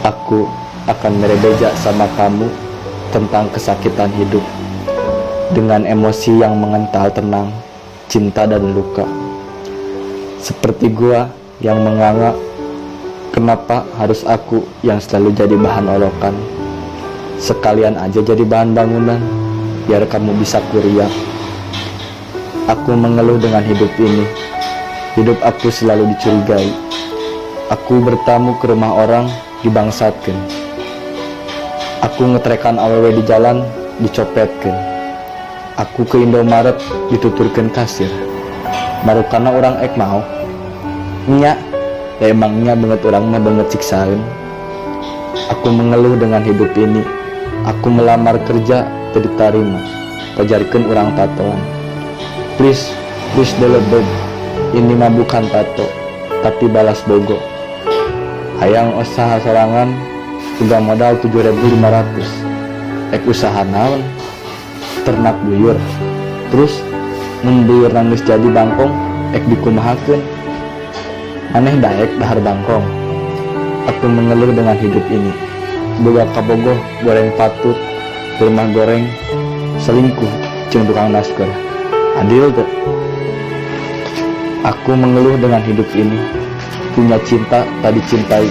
Aku akan merebeja sama kamu tentang kesakitan hidup, dengan emosi yang mengental tenang, cinta dan luka. Seperti gua yang menganga, kenapa harus aku yang selalu jadi bahan olokan? Sekalian aja jadi bahan bangunan, biar kamu bisa kuliah. Aku mengeluh dengan hidup ini. Hidup aku selalu dicurigai. Aku bertamu ke rumah orang, dibangsatkeun. Aku ngetrekan awewe di jalan, dicopetkeun. Aku ke Indomaret, dituturkeun kasir. Marukana orang ek mau. Nya, ya emangnya banget orang mah banget siksaan. Aku mengeluh dengan hidup ini. Aku melamar kerja, teu ditarima. Pajarikeun urang tatoan. Please delebeg. Ini mah bukan tato, tapi balas bogo. Hayang usaha sorangan, juga modal 7.500. Ek usaha naon? Ternak buyur. Terus membuyur nangis jadi bangkong, ek dikumahakeun. Aneh daek dahar bangkong. Aku mengeluh dengan hidup ini. Boga kabogoh, goreng patut, rumah goreng, selingkuh, jeung tukang naskah. Adil tuh. Aku mengeluh dengan hidup ini. Punya cinta, tak dicintai.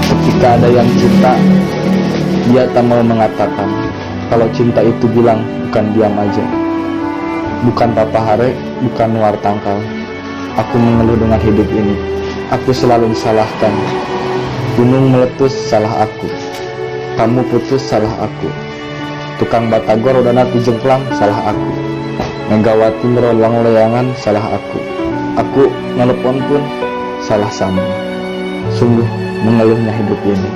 Ketika ada yang cinta, dia tak mau mengatakan. Kalau cinta itu bilang, bukan diam aja. Bukan papa hare, bukan luar tangkal. Aku mengeluh dengan hidup ini. Aku selalu disalahkan. Gunung meletus, salah aku. Kamu putus, salah aku. Tukang batagor udana tujengklang, salah aku. Megawati merolang leyangan, salah aku. Aku nelpon pun salah sambung. Sungguh mengeluhnya hidup ini.